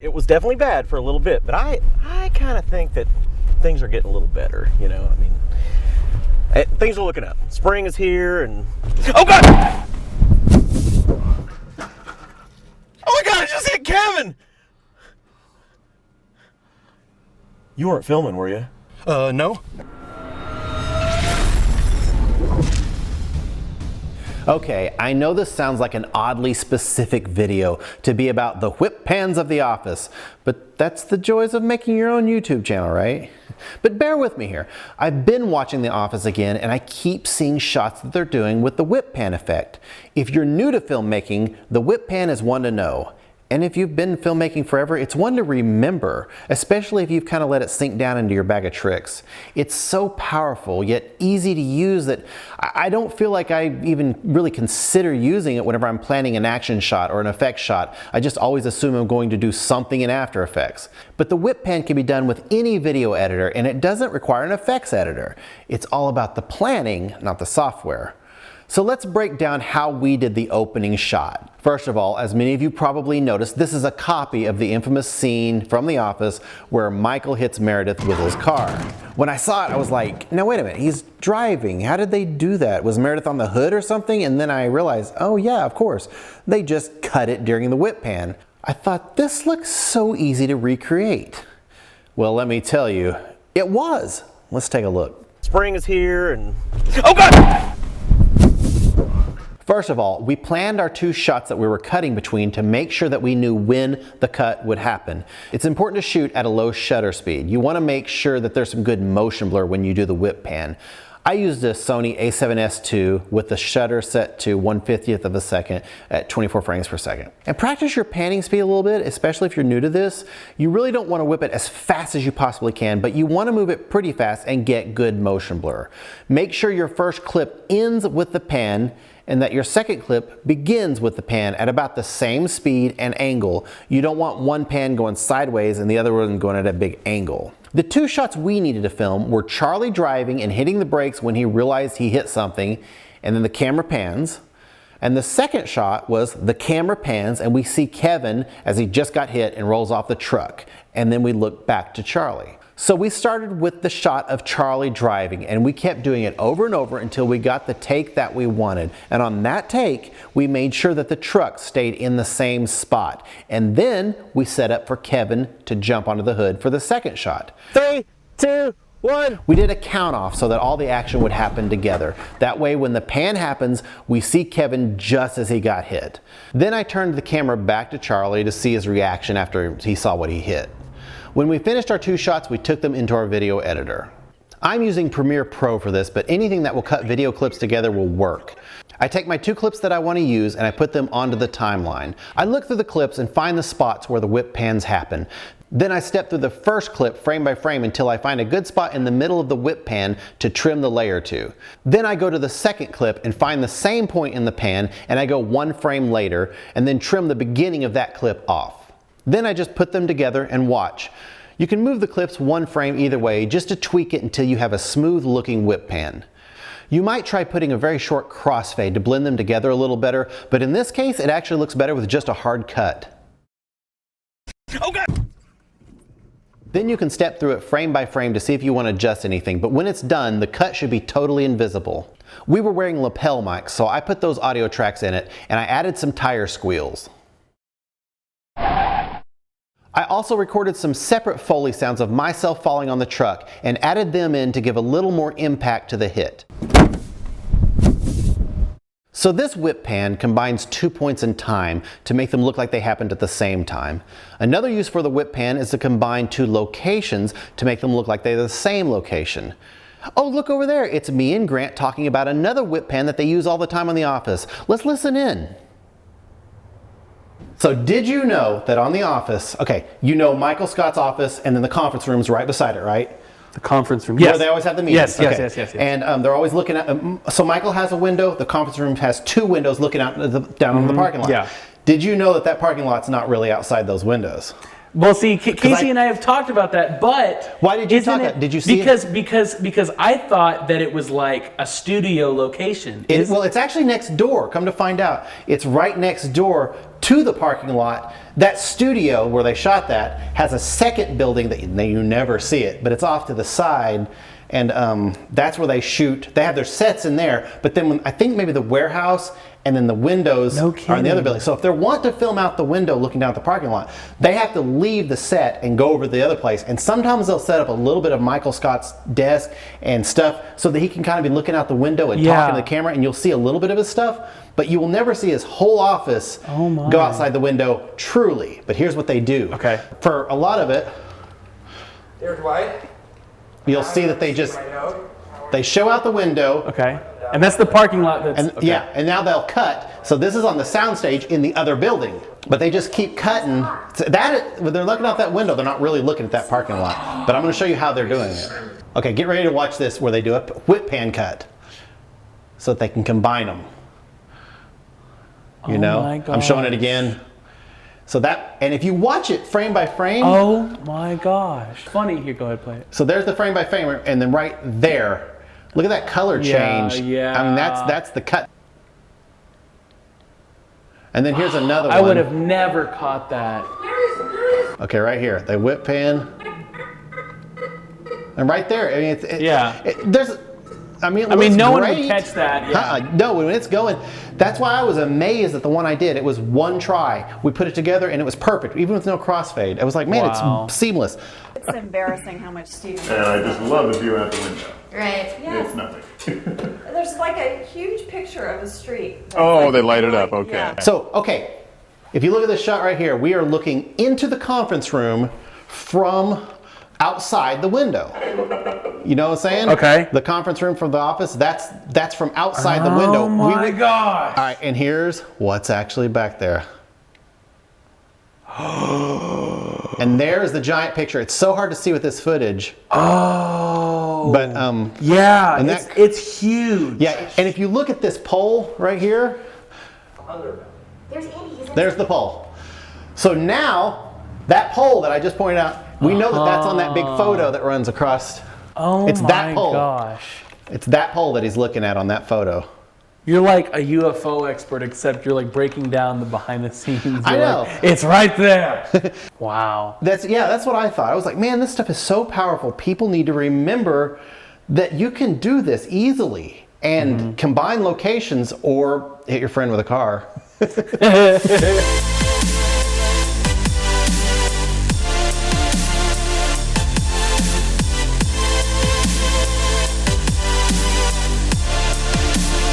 It was definitely bad for a little bit, but I kind of think that things are getting a little better, you know. I mean, things are looking up. Spring is here, and oh god! Oh my god! I just hit Kevin. You weren't filming, were you? No. Okay, I know this sounds like an oddly specific video to be about the whip pans of The Office, but that's the joys of making your own YouTube channel, right? But bear with me here. I've been watching The Office again and I keep seeing shots that they're doing with the whip pan effect. If you're new to filmmaking, the whip pan is one to know. And if you've been filmmaking forever, it's one to remember, especially if you've kind of let it sink down into your bag of tricks. It's so powerful, yet easy to use that I don't feel like I even really consider using it whenever I'm planning an action shot or an effect shot. I just always assume I'm going to do something in After Effects. But the whip pan can be done with any video editor, and it doesn't require an effects editor. It's all about the planning, not the software. So let's break down how we did the opening shot. First of all, as many of you probably noticed, this is a copy of the infamous scene from The Office where Michael hits Meredith with his car. When I saw it, I was like, no, wait a minute, he's driving. How did they do that? Was Meredith on the hood or something? And then I realized, oh yeah, of course. They just cut it during the whip pan. I thought, this looks so easy to recreate. Well, let me tell you, it was. Let's take a look. Spring is here, and oh god! First of all, we planned our two shots that we were cutting between to make sure that we knew when the cut would happen. It's important to shoot at a low shutter speed. You want to make sure that there's some good motion blur when you do the whip pan. I used a Sony a7S II with the shutter set to 1/50th of a second at 24 frames per second. And practice your panning speed a little bit, especially if you're new to this. You really don't want to whip it as fast as you possibly can, but you want to move it pretty fast and get good motion blur. Make sure your first clip ends with the pan and that your second clip begins with the pan at about the same speed and angle. You don't want one pan going sideways and the other one going at a big angle. The two shots we needed to film were Charlie driving and hitting the brakes when he realized he hit something, and then the camera pans. And the second shot was the camera pans and we see Kevin as he just got hit and rolls off the truck. And then we look back to Charlie. So we started with the shot of Charlie driving and we kept doing it over and over until we got the take that we wanted. And on that take, we made sure that the truck stayed in the same spot. And then we set up for Kevin to jump onto the hood for the second shot. 3, 2, 1. We did a count off so that all the action would happen together. That way when the pan happens, we see Kevin just as he got hit. Then I turned the camera back to Charlie to see his reaction after he saw what he hit. When we finished our two shots, we took them into our video editor. I'm using Premiere Pro for this, but anything that will cut video clips together will work. I take my two clips that I want to use and I put them onto the timeline. I look through the clips and find the spots where the whip pans happen. Then I step through the first clip frame by frame until I find a good spot in the middle of the whip pan to trim the layer to. Then I go to the second clip and find the same point in the pan and I go one frame later and then trim the beginning of that clip off. Then I just put them together and watch. You can move the clips one frame either way just to tweak it until you have a smooth looking whip pan. You might try putting a very short crossfade to blend them together a little better, but in this case it actually looks better with just a hard cut. Okay. Then you can step through it frame by frame to see if you want to adjust anything, but when it's done, the cut should be totally invisible. We were wearing lapel mics, so I put those audio tracks in it and I added some tire squeals. I also recorded some separate Foley sounds of myself falling on the truck and added them in to give a little more impact to the hit. So this whip pan combines 2 points in time to make them look like they happened at the same time. Another use for the whip pan is to combine two locations to make them look like they're the same location. Oh, look over there, it's me and Grant talking about another whip pan that they use all the time on The Office. Let's listen in. So did you know that on The Office, okay, you know Michael Scott's office and then the conference room's right beside it, right? The conference room. Yes. Where they always have the meetings. Yes, yes. And they're always looking at, so Michael has a window, the conference room has two windows looking out down on the parking lot. Yeah. Did you know that that parking lot's not really outside those windows? Well, see, Casey and I have talked about that, but Why did you isn't talk it- that? Did you see it? Because I thought that it was like a studio location. Well, it's actually next door. Come to find out, it's right next door to the parking lot. That studio where they shot that has a second building that you never see it, but it's off to the side, and that's where they shoot. They have their sets in there, but then I think maybe the warehouse and then the windows No are in the kidding. other building. So if they want to film out the window looking down at the parking lot, they have to leave the set and go over to the other place. And sometimes they'll set up a little bit of Michael Scott's desk and stuff so that he can kind of be looking out the window and talking to the camera, and you'll see a little bit of his stuff, but you will never see his whole office go outside the window truly. But here's what they do. Okay. For a lot of it, There's Dwight. you'll see that they show out the window. Okay. And that's the parking lot that's... And okay. yeah, and now they'll cut. So this is on the soundstage in the other building, but they just keep cutting. So when they're looking out that window, they're not really looking at that parking lot. But I'm going to show you how they're doing it. Okay, get ready to watch this where they do a whip pan cut, so that they can combine them. You know, my I'm showing it gosh. again. So that, and if you watch it frame by frame. Oh my gosh. Funny. Here, go ahead, play it. So there's the frame by frame, and then right there, look at that color change. Yeah. I mean, that's the cut. And then here's another one. I would have never caught that. Okay, right here, the whip pan. And right there, I mean, no one would catch that. Yeah. No, when it's going, that's why I was amazed at the one I did. It was one try. We put it together and it was perfect, even with no crossfade. I was like, man, Wow. it's seamless. It's embarrassing how much Steve. And I just love the view out the window. Right. Yeah. It's nothing. There's like a huge picture of a street. that's Oh, like they light it up, bright. okay. Yeah. So, okay, if you look at this shot right here, we are looking into the conference room from outside the window. You know what I'm saying? Okay. The conference room from the office, that's from outside the window. Oh my gosh. All right, and here's what's actually back there. And there's the giant picture. It's so hard to see with this footage. Oh. But yeah, and it's huge. yeah, and if you look at this pole right here, there's the pole. So now that pole that I just pointed out, we know that that's on that big photo that runs across. Oh It's that my pole. gosh. It's that pole that he's looking at on that photo. You're like a UFO expert, except you're like breaking down the behind the scenes. I You're know. like, it's right there. Wow. That's what I thought. I was like, man, this stuff is so powerful. People need to remember that you can do this easily and combine locations or hit your friend with a car.